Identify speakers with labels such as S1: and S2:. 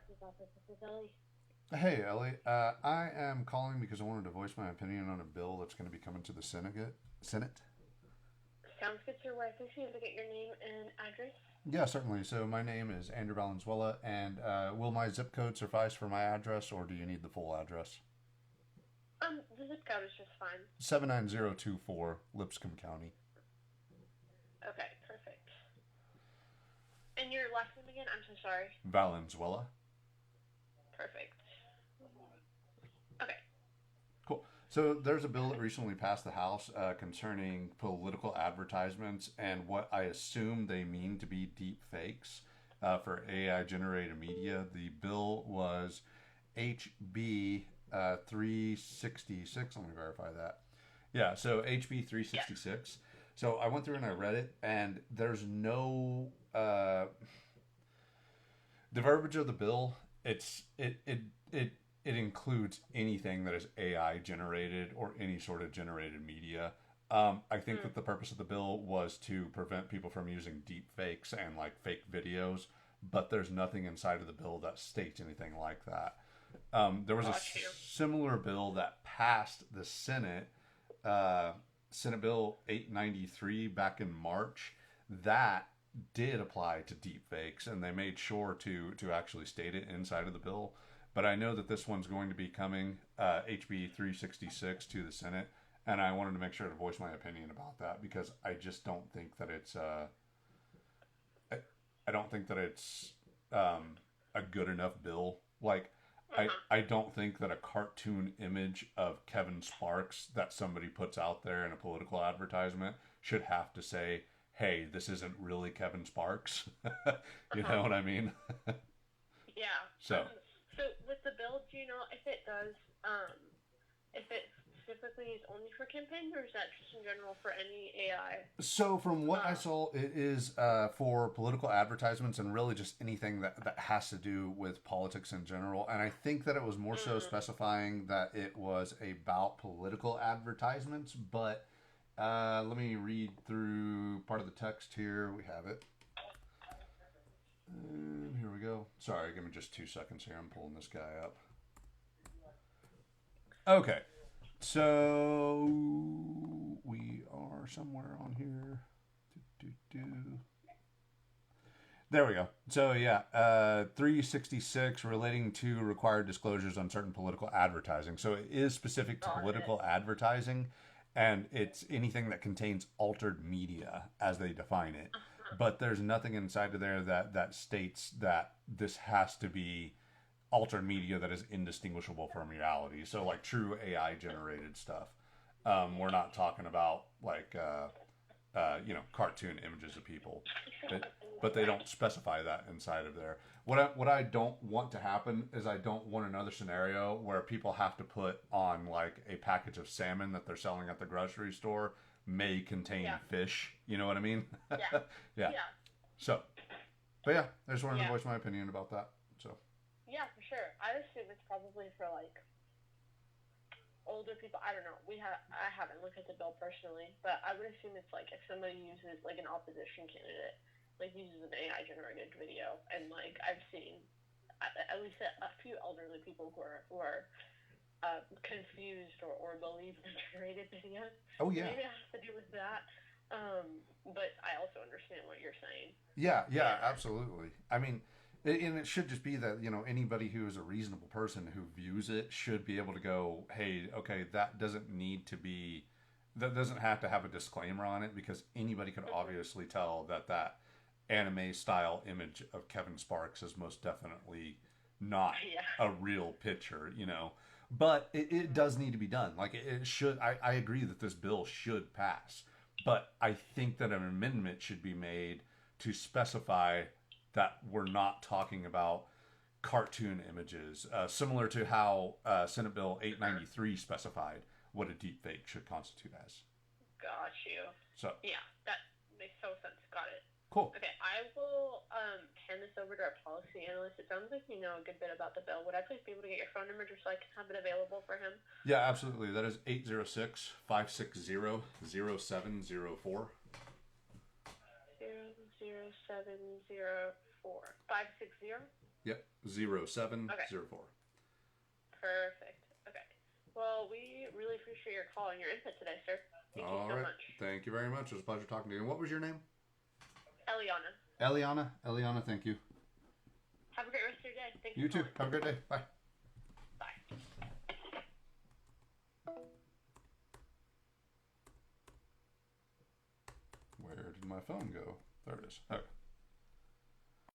S1: Clerk's office. This is Ellie.
S2: Hey, Ellie. I am calling because I wanted to voice my opinion on a bill that's going to be coming to the Senate. Senate?
S1: Sounds good, sir. Where I think you need to get your name and address.
S2: Yeah, certainly. So my name is Andrew Valenzuela, and will my zip code suffice for my address, or do you need the full address?
S1: The zip code is just fine.
S2: 79024, Lipscomb County.
S1: Okay, perfect. And your last name again? I'm so sorry.
S2: Valenzuela.
S1: Perfect. Okay.
S2: Cool. So there's a bill that recently passed the House concerning political advertisements and what I assume they mean to be deep fakes for AI generated media. The bill was HB 366. Let me verify that. Yeah, so HB
S1: Yeah.
S2: 366. So I went through and I read it, and there's no the verbiage of the bill. It includes anything that is AI generated or any sort of generated media. I think
S1: Mm.
S2: that the purpose of the bill was to prevent people from using deep fakes and like fake videos, but there's nothing inside of the bill that states anything like that. There was a
S1: Got you.
S2: similar bill that passed the Senate, uh, Senate Bill 893 back in March. That did apply to deepfakes, and they made sure to actually state it inside of the bill. But I know that this one's going to be coming HB 366 to the Senate, and I wanted to make sure to voice my opinion about that because I just don't think that it's I, I don't think that it's a good enough bill. Like
S1: Uh-huh.
S2: I don't think that a cartoon image of Kevin Sparks that somebody puts out there in a political advertisement should have to say, "Hey, this isn't really Kevin Sparks." You
S1: Uh-huh.
S2: know what I mean?
S1: Yeah.
S2: So,
S1: So with the bill, do you know if it does, if it specifically is only for campaigns, or is that just in general for any AI?
S2: so from what I
S1: Um.
S2: saw, it is for political advertisements and really just anything that has to do with politics in general. And I think that it was more so
S1: Mm.
S2: specifying that it was about political advertisements. But let me read through part of the text here. We have it. And here we go. Sorry, give me just 2 seconds here. I'm pulling this guy up. Okay, so we are somewhere on here. Do, do, do. There we go. So yeah, 366 relating to required disclosures on certain political advertising. So it is specific to
S1: Got it.
S2: political advertising, and it's anything that contains altered media as they define it.
S1: Uh-huh.
S2: But there's nothing inside of there that states that this has to be altered media that is indistinguishable from reality. So like true AI generated stuff. We're not talking about like cartoon images of people, but they don't specify that inside of there. What I don't want to happen is I don't want another scenario where people have to put on like a package of salmon that they're selling at the grocery store may contain
S1: Yeah.
S2: fish. You know what I mean?
S1: Yeah.
S2: Yeah.
S1: Yeah.
S2: So, but yeah, I just wanted to
S1: Yeah.
S2: voice my opinion about that. So,
S1: Yeah, for sure. I assume it's probably for like older people. I don't know. I haven't looked at the bill personally, but I would assume it's like if somebody uses like an opposition candidate, like uses an AI generated video, and like I've seen at least a few elderly people who are confused or believe in generated videos.
S2: oh
S1: So
S2: yeah,
S1: maybe it has to do with that. But I also understand what you're saying.
S2: yeah, yeah,
S1: And
S2: absolutely. I mean, and it should just be that anybody who is a reasonable person who views it should be able to go, hey, okay, that doesn't need to be, that doesn't have to have a disclaimer on it because anybody could
S1: mhm.
S2: obviously tell that anime style image of Kevin Sparks is most definitely not
S1: Yeah.
S2: a real picture. But it does need to be done. Like it should. I agree that this bill should pass, but I think that an amendment should be made to specify that we're not talking about cartoon images, similar to how Senate Bill
S1: Uh-huh.
S2: 893 specified what a deepfake should constitute as.
S1: Got you.
S2: So,
S1: Yeah, that makes total sense. Got it.
S2: cool.
S1: Okay, I will hand this over to our policy analyst. It sounds like you know a good bit about the bill. Would I please be able to get your phone number just so I can have it available for him?
S2: Yeah, absolutely. That is 806-560-0704.
S1: 00704 560.
S2: Yep, 0704.
S1: Perfect. Okay. Well, we really appreciate your call and your input today, sir. Thank you so much.
S2: Thank you very much. It was a pleasure talking to you. And what was your name?
S1: Eliana.
S2: Eliana, thank you.
S1: Have a great rest of your day. Thanks
S2: You
S1: for
S2: too.
S1: calling.
S2: Have a great day. Bye.
S1: Bye.
S2: Where did my phone go? There it is. Okay.